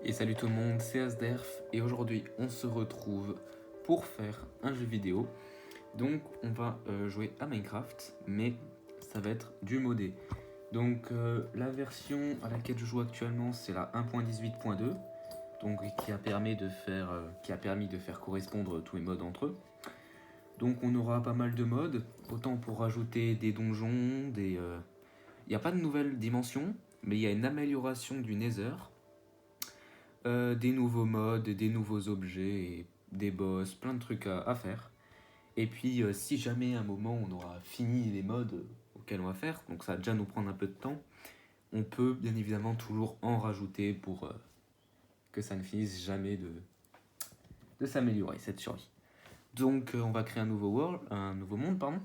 Et salut tout le monde, c'est Asderf et aujourd'hui on se retrouve pour faire un jeu vidéo. Donc on va jouer à Minecraft, mais ça va être du modé. Donc la version à laquelle je joue actuellement c'est la 1.18.2, donc qui a permis de faire correspondre tous les modes entre eux. Donc on aura pas mal de modes, autant pour rajouter des donjons, il n'y a pas de nouvelles dimensions, mais il y a une amélioration du Nether. Des nouveaux modes, des nouveaux objets, et des boss, plein de trucs à faire. Et puis si jamais à un moment on aura fini les modes auxquels on va faire, donc ça va déjà nous prendre un peu de temps, on peut bien évidemment toujours en rajouter pour que ça ne finisse jamais de s'améliorer cette survie. Donc on va créer un nouveau monde, pardon.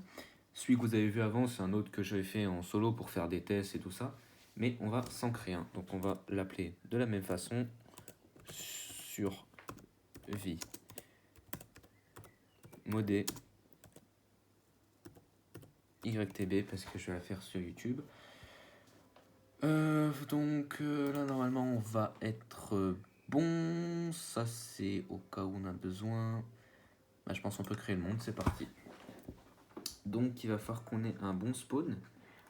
Celui que vous avez vu avant, c'est un autre que j'avais fait en solo pour faire des tests et tout ça. Mais on va s'en créer un. Donc on va l'appeler de la même façon, survie modé YTB, parce que je vais la faire sur YouTube. Donc là normalement on va être bon. Ça c'est au cas où on a besoin. Bah, je pense qu'on peut créer le monde, c'est parti. Donc il va falloir qu'on ait un bon spawn,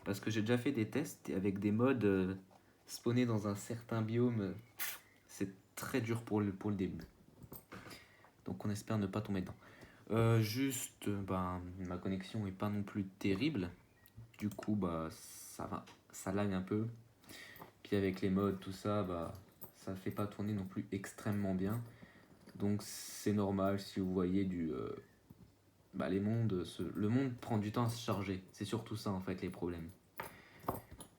parce que j'ai déjà fait des tests et avec des modes spawnés dans un certain biome, c'est très dur pour le début. Donc on espère ne pas tomber dedans. Juste, ma connexion est pas non plus terrible. Du coup, ça lag un peu. Puis avec les mods, tout ça, ça fait pas tourner non plus extrêmement bien. Donc c'est normal si vous voyez le monde prend du temps à se charger. C'est surtout ça en fait les problèmes.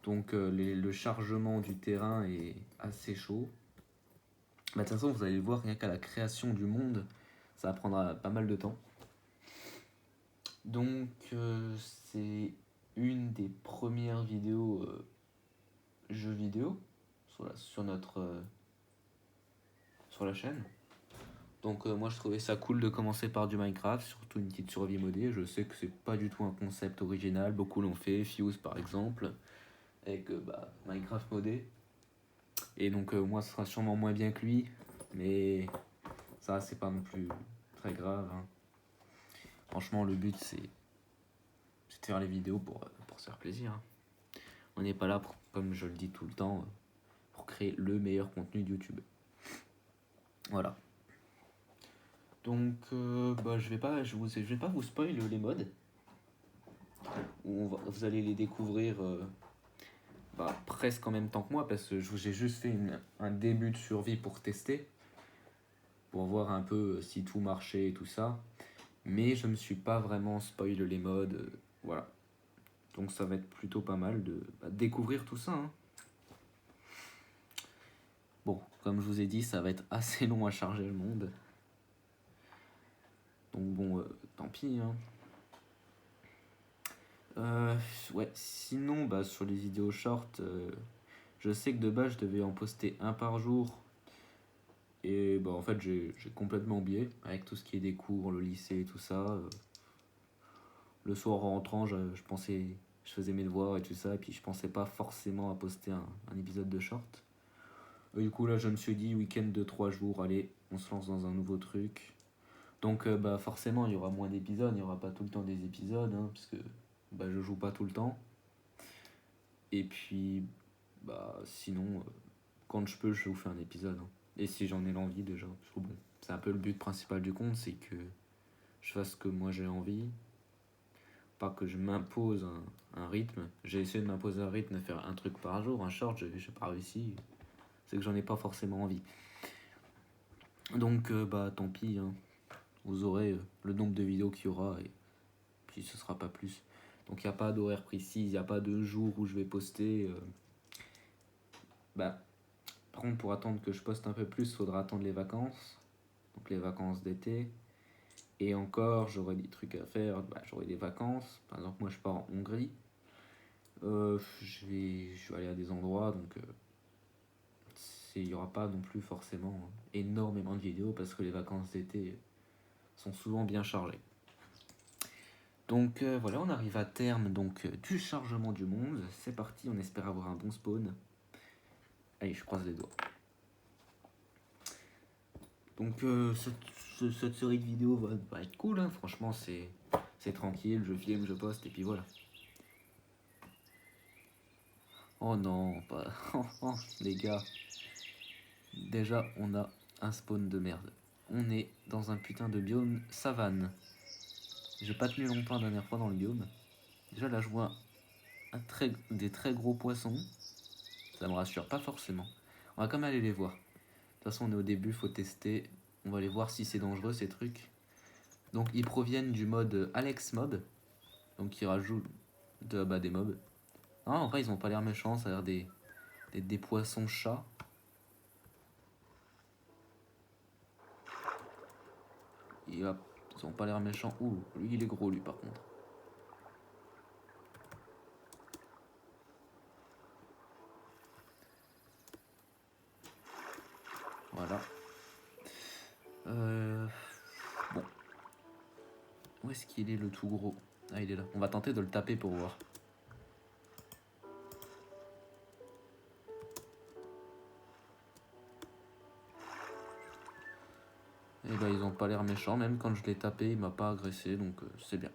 Donc le chargement du terrain est assez chaud. De toute façon, vous allez le voir, rien qu'à la création du monde, ça prendra pas mal de temps. Donc c'est une des premières vidéos jeux vidéo sur la chaîne. Donc moi je trouvais ça cool de commencer par du Minecraft, surtout une petite survie modée. Je sais que c'est pas du tout un concept original, beaucoup l'ont fait, Fuse par exemple, avec Minecraft modé. Et donc moi ce sera sûrement moins bien que lui, mais ça c'est pas non plus très grave, hein. Franchement le but c'est de faire les vidéos pour se faire plaisir, hein. On n'est pas là pour, comme je le dis tout le temps, pour créer le meilleur contenu de YouTube. Voilà. Donc je vais pas vous spoil les modes. Vous allez les découvrir presque en même temps que moi, parce que j'ai juste fait un début de survie pour tester, pour voir un peu si tout marchait et tout ça. Mais je me suis pas vraiment spoil les modes, voilà. Donc ça va être plutôt pas mal de découvrir tout ça, hein. Bon, comme je vous ai dit, ça va être assez long à charger le monde. Donc bon, tant pis, hein. Ouais, sinon, sur les vidéos short, je sais que de base, je devais en poster un par jour. Et en fait, j'ai complètement oublié, avec tout ce qui est des cours, le lycée et tout ça. Le soir en rentrant, je faisais mes devoirs et tout ça, et puis je pensais pas forcément à poster un épisode de short. Du coup, là, je me suis dit, week-end de 3 jours, allez, on se lance dans un nouveau truc. Donc, forcément, il y aura moins d'épisodes, il n'y aura pas tout le temps des épisodes, hein, puisque je joue pas tout le temps. Et puis, sinon, quand je peux, je vous fais un épisode, hein. Et si j'en ai l'envie déjà, parce que bon, c'est un peu le but principal du compte, c'est que je fasse ce que moi j'ai envie, pas que je m'impose un rythme. J'ai essayé de m'imposer un rythme, de faire un truc par jour, un short, j'ai pas réussi. C'est que j'en ai pas forcément envie. Donc, tant pis, hein. Vous aurez le nombre de vidéos qu'il y aura, et puis ce sera pas plus. Donc il n'y a pas d'horaire précis, il n'y a pas de jour où je vais poster. Par contre, pour attendre que je poste un peu plus, il faudra attendre les vacances. Donc les vacances d'été. Et encore, j'aurai des trucs à faire. J'aurai des vacances. Par exemple, moi je pars en Hongrie. Je vais aller à des endroits, donc il n'y aura pas non plus forcément énormément de vidéos, parce que les vacances d'été sont souvent bien chargées. Donc voilà, on arrive à terme du chargement du monde. C'est parti, on espère avoir un bon spawn. Allez, je croise les doigts. Donc cette série de vidéos va être cool, hein. Franchement c'est tranquille, je filme, je poste et puis voilà. Oh non, pas... oh, les gars. Déjà on a un spawn de merde. On est dans un putain de biome savane. J'ai pas tenu longtemps la dernière fois dans le biome. Déjà là je vois des très gros poissons. Ça me rassure pas forcément. On va quand même aller les voir. De toute façon on est au début, faut tester. On va aller voir si c'est dangereux ces trucs. Donc ils proviennent du mode Alex Mob. Donc ils rajoutent des mobs. Non, en vrai ils ont pas l'air méchants, ça a l'air des poissons chats. Et hop, ils ont pas l'air méchants. Ouh, lui il est gros lui par contre. Voilà. Bon. Où est-ce qu'il est le tout gros? Ah il est là. On va tenter de le taper pour voir. Et bah ils ont pas l'air méchants, même quand je l'ai tapé il m'a pas agressé, donc c'est bien.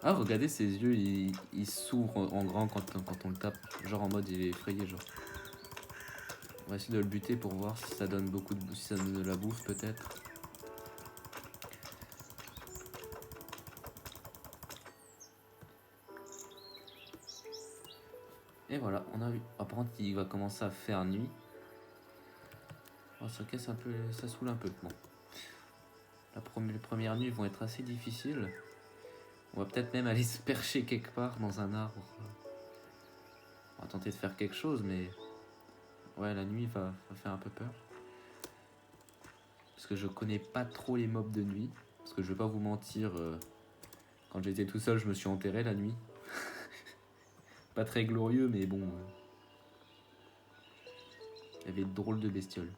Ah regardez ses yeux, il s'ouvrent en grand quand on le tape, genre en mode il est effrayé genre. On va essayer de le buter pour voir si ça donne si ça donne de la bouffe peut-être. Et voilà, on a vu. Par contre il va commencer à faire nuit. Oh, ça casse un peu, ça saoule un peu. Bon. Les premières nuits vont être assez difficiles. On va peut-être même aller se percher quelque part dans un arbre. On va tenter de faire quelque chose, mais... Ouais, la nuit va faire un peu peur. Parce que je connais pas trop les mobs de nuit. Parce que je vais pas vous mentir, quand j'étais tout seul, je me suis enterré la nuit. Pas très glorieux, mais bon... Il y avait de drôles de bestioles.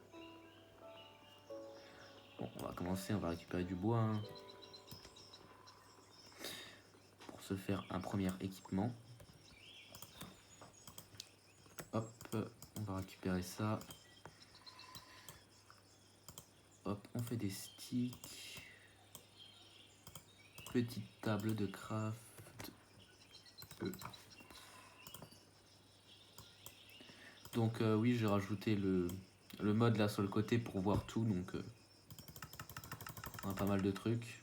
Bon, on va commencer, on va récupérer du bois. Hein, pour se faire un premier équipement. Hop, on va récupérer ça. Hop, on fait des sticks. Petite table de craft. Donc oui, j'ai rajouté le mode là sur le côté pour voir tout. Donc on a pas mal de trucs.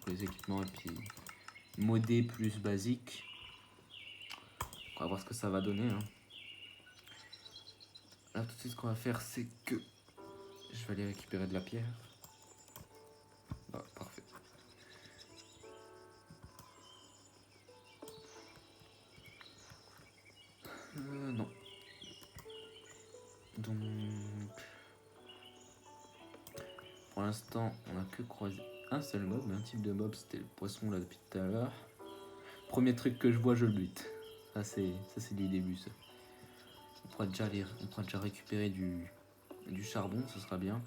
Pour les équipements et puis modé plus basique. On va voir ce que ça va donner. Hein. Là tout de suite ce qu'on va faire c'est que je vais aller récupérer de la pierre. Ah, parfait. Non. Donc pour l'instant on a que croisé un seul mob, mais un type de mob, c'était le poisson là depuis tout à l'heure. Premier truc que je vois, je le bute. Ça c'est du début ça. On pourra déjà récupérer du charbon, ce sera bien.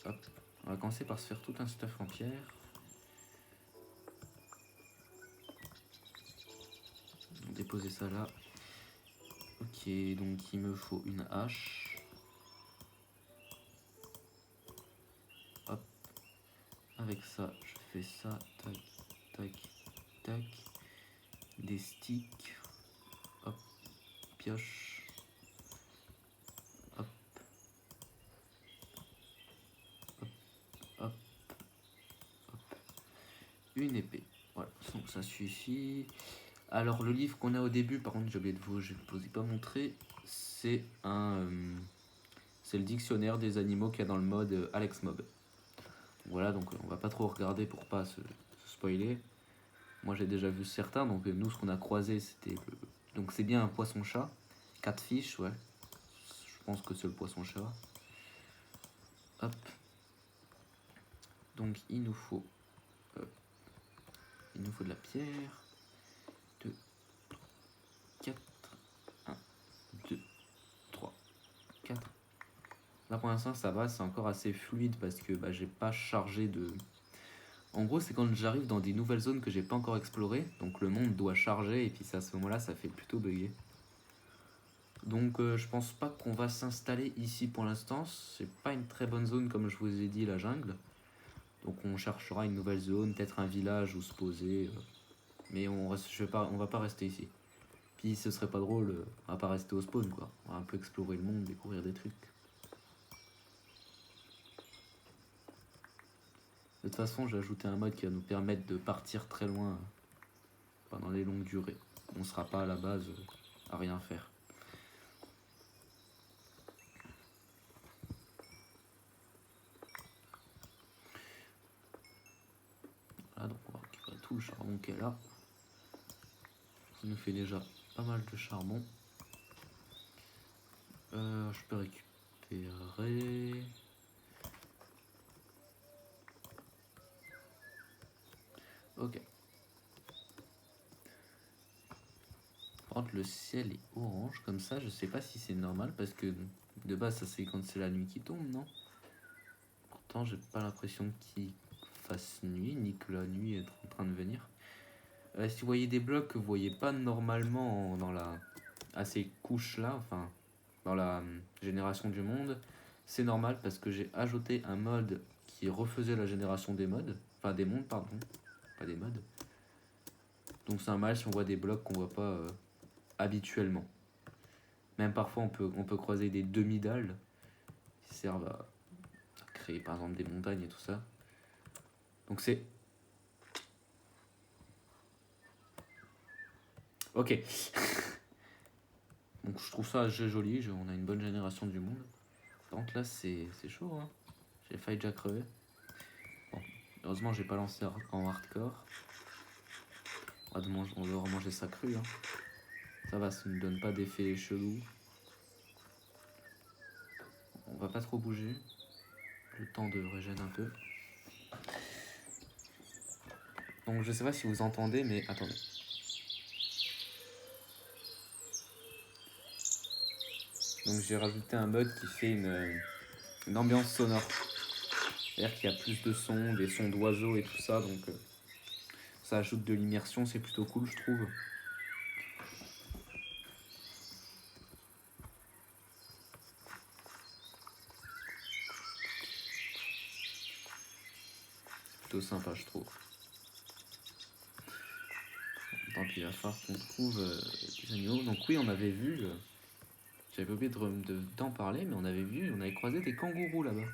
Hop. On va commencer par se faire tout un stuff en pierre. Déposer ça là. Ok, donc il me faut une hache. Hop. Avec ça, je fais ça. Tac, tac, tac. Des sticks. Hop. Pioche. Hop. Hop. Hop. Hop. Une épée. Voilà, donc ça suffit. Alors le livre qu'on a au début, par contre j'ai oublié de je ne vous ai pas montré, c'est c'est le dictionnaire des animaux qu'il y a dans le mode Alex Mob. Voilà, donc on va pas trop regarder pour pas se spoiler. Moi j'ai déjà vu certains, donc nous ce qu'on a croisé c'était donc c'est bien un poisson-chat, 4 fiches, ouais. Je pense que c'est le poisson-chat. Hop. Donc il nous faut de la pierre. 2, 4, 1, 2, 3, 4. Là pour l'instant ça va, c'est encore assez fluide parce que j'ai pas chargé En gros, c'est quand j'arrive dans des nouvelles zones que j'ai pas encore explorées, donc le monde doit charger et puis c'est à ce moment-là, ça fait plutôt bugger. Donc je pense pas qu'on va s'installer ici pour l'instant, c'est pas une très bonne zone comme je vous ai dit, la jungle. Donc on cherchera une nouvelle zone, peut-être un village où se poser, mais on va pas rester ici. Puis ce serait pas drôle, on va pas rester au spawn quoi, on va un peu explorer le monde, découvrir des trucs. De toute façon, j'ai ajouté un mode qui va nous permettre de partir très loin pendant les longues durées. On sera pas à la base à rien faire. Voilà, donc on va récupérer tout le charbon qui est là. Ça nous fait déjà pas mal de charbon. Je peux récupérer... Ok. Par contre, le ciel est orange comme ça. Je sais pas si c'est normal parce que de base, ça c'est quand c'est la nuit qui tombe, non? Pourtant, j'ai pas l'impression qu'il fasse nuit ni que la nuit est en train de venir. Si vous voyez des blocs que vous voyez pas normalement à ces couches là, enfin dans la génération du monde, c'est normal parce que j'ai ajouté un mode qui refaisait la génération des modes, enfin des mondes pardon, pas des modes. Donc c'est un mal si on voit des blocs qu'on voit pas habituellement. Même parfois on peut croiser des demi-dalles qui servent à créer par exemple des montagnes et tout ça. Donc c'est... Ok. Donc je trouve ça joli, on a une bonne génération du monde. Par contre là c'est chaud hein. J'ai failli déjà crever. Bon, heureusement j'ai pas lancé en hardcore. On va manger ça cru hein. Ça va, ça ne donne pas d'effet chelou. On va pas trop bouger. Le temps de régène un peu. Donc je sais pas si vous entendez, mais attendez. Donc j'ai rajouté un mode qui fait une ambiance sonore. C'est-à-dire qu'il y a plus de sons, des sons d'oiseaux et tout ça, donc ça ajoute de l'immersion, c'est plutôt cool je trouve. Plutôt sympa je trouve. Tant pis, il va falloir qu'on trouve des animaux. Donc oui, on avait vu, j'avais oublié d'en parler, mais on avait croisé des kangourous là-bas.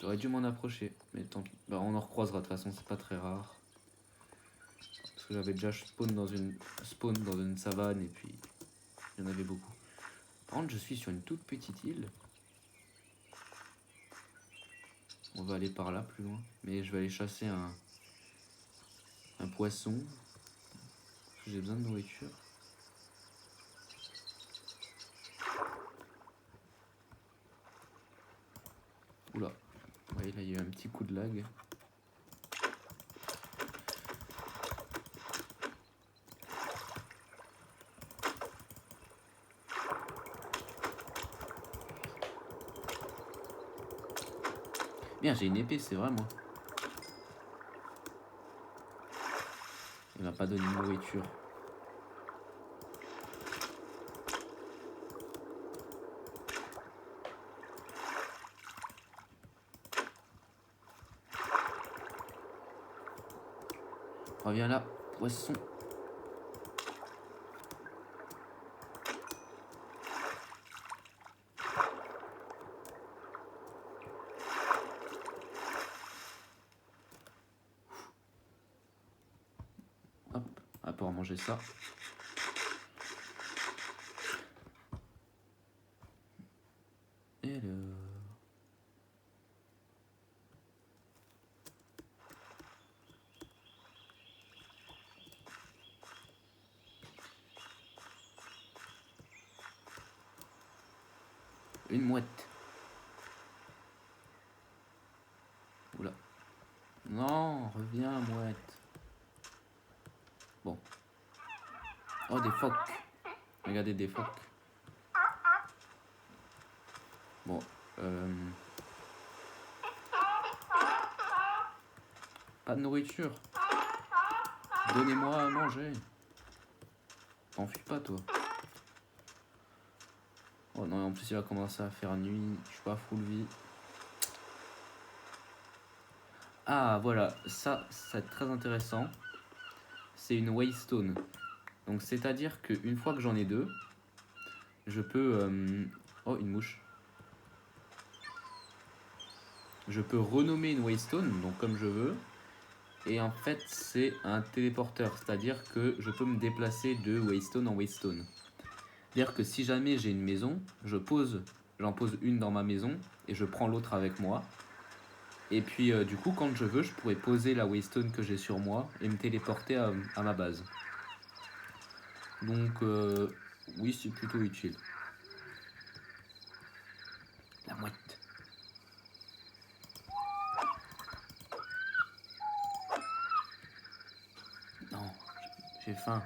J'aurais dû m'en approcher, mais tant pis. Bah, on en recroisera de toute façon, c'est pas très rare. Parce que j'avais déjà spawn dans une savane et puis il y en avait beaucoup. Par contre, je suis sur une toute petite île. On va aller par là plus loin. Mais je vais aller chasser un poisson. Parce que j'ai besoin de nourriture. Oula. Ouais, là il y a eu un petit coup de lag. Bien, j'ai une épée, c'est vrai moi. Il m'a pas donné de nourriture. Reviens là, poisson. Hop, on va pouvoir manger ça. Et le... Une mouette. Oula. Non, reviens, mouette. Bon. Oh, des phoques. Regardez, des phoques. Bon. Pas de nourriture. Donnez-moi à manger. T'enfuis pas, toi. Oh non, en plus il va commencer à faire nuit. Je suis pas full vie. Ah, voilà. Ça, c'est très intéressant. C'est une waystone. Donc, c'est-à-dire qu'une fois que j'en ai deux, je peux... Oh, une mouche. Je peux renommer une waystone, donc comme je veux. Et en fait, c'est un téléporteur. C'est-à-dire que je peux me déplacer de waystone en waystone. C'est-à-dire que si jamais j'ai une maison, j'en pose une dans ma maison et je prends l'autre avec moi. Et puis du coup, quand je veux, je pourrais poser la waystone que j'ai sur moi et me téléporter à ma base. Donc oui, c'est plutôt utile. La mouette. Non, j'ai faim.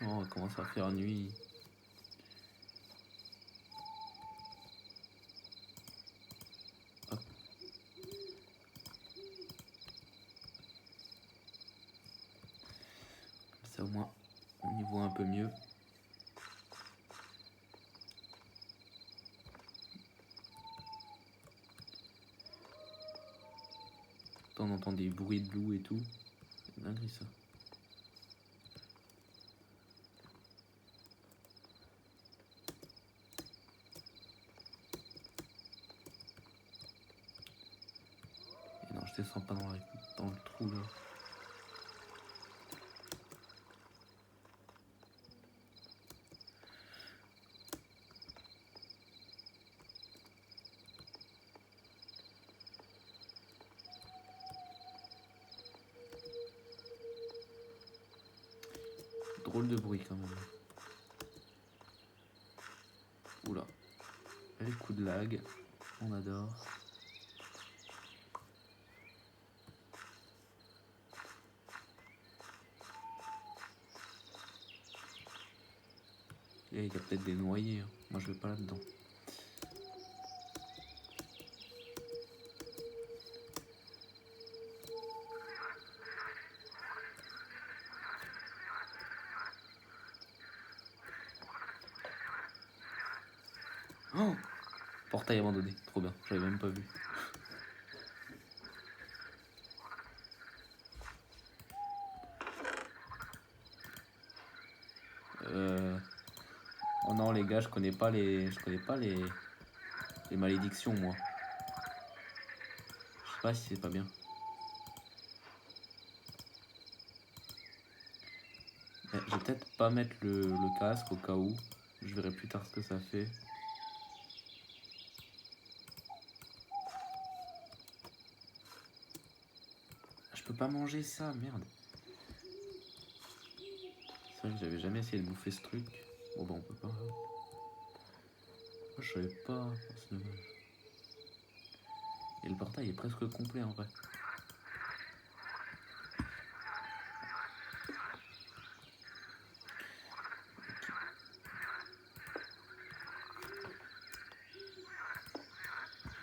Oh, comment ça va faire nuit. Hop. Ça au moins, on y voit un peu mieux. On entend des bruits de loups et tout. C'est dingue ça. Et non, je descends pas dans le trou là. Drôle de bruit quand même. Oula. Les coups de lag. On adore. Et il y a peut-être des noyés. Hein. Moi je vais pas là-dedans. Oh, portail abandonné. Trop bien. J'avais même pas vu. Oh non les gars, je connais pas les malédictions moi. Je sais pas si c'est pas bien. Je vais peut-être pas mettre le casque au cas où. Je verrai plus tard ce que ça fait. Je peux pas manger ça, merde. C'est vrai que j'avais jamais essayé de bouffer ce truc. Bon bah on peut pas. Moi je savais pas. C'est dommage. Et le portail est presque complet en vrai.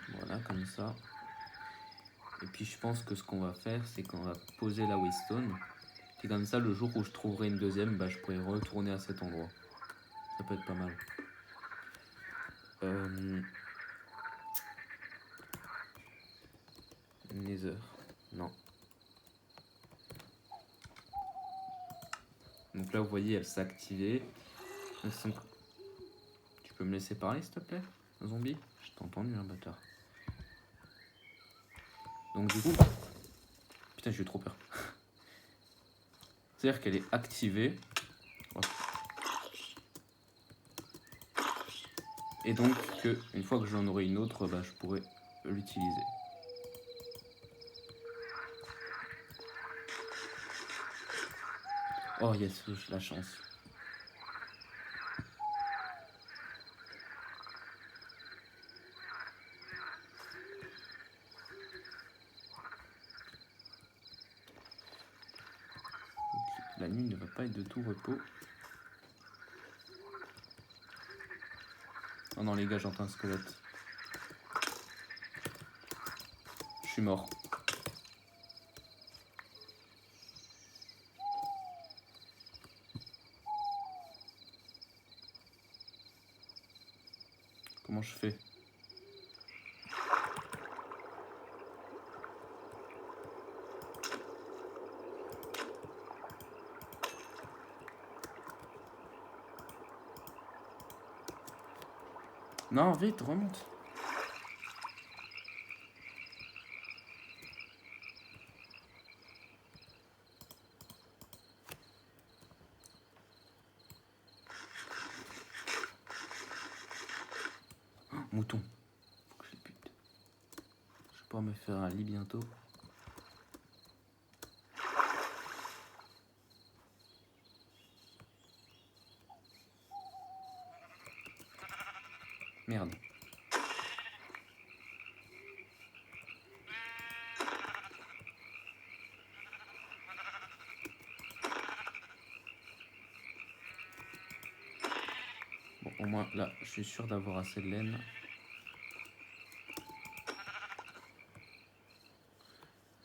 Voilà, comme ça. Et puis je pense que ce qu'on va faire, c'est qu'on va poser la waystone. Et comme ça, le jour où je trouverai une deuxième, bah, je pourrai retourner à cet endroit. Ça peut être pas mal. Nether. Non. Donc là, vous voyez, elle s'est activée. Tu peux me laisser parler, s'il te plaît, zombie? Je t'ai entendu, hein, bâtard. Donc du coup... Putain, j'ai eu trop peur. C'est-à-dire qu'elle est activée. Et donc, une fois que j'en aurai une autre, bah, je pourrai l'utiliser. Oh yes, la chance. La nuit ne va pas être de tout repos. Oh non les gars, j'entends un squelette. suis mort. Comment je fais? Non, vite, remonte. Oh, mouton. Faut que je les bute. Je vais pouvoir me faire un lit bientôt. Merde. Bon, au moins là, je suis sûr d'avoir assez de laine.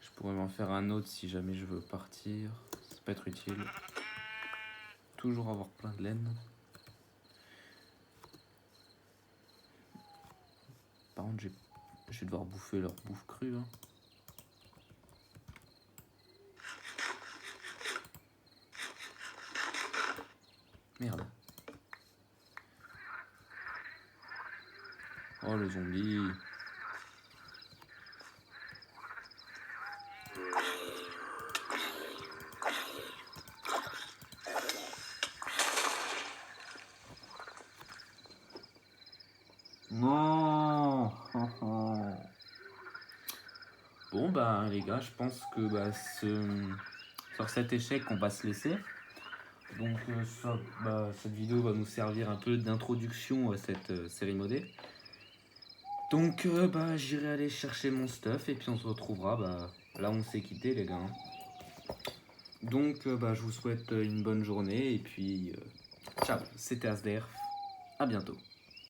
Je pourrais m'en faire un autre si jamais je veux partir. Ça peut être utile. Toujours avoir plein de laine. Par contre, je vais devoir bouffer leur bouffe crue. Hein. Merde. Oh, le zombie. Non. Bon, bah, les gars, je pense que bah, sur cet échec, on va se laisser. Donc, cette vidéo va nous servir un peu d'introduction à cette série modée. Donc, bah, j'irai aller chercher mon stuff et puis on se retrouvera bah, là où on s'est quitté, les gars. Donc, bah, je vous souhaite une bonne journée et puis ciao, c'était Asderf, à bientôt.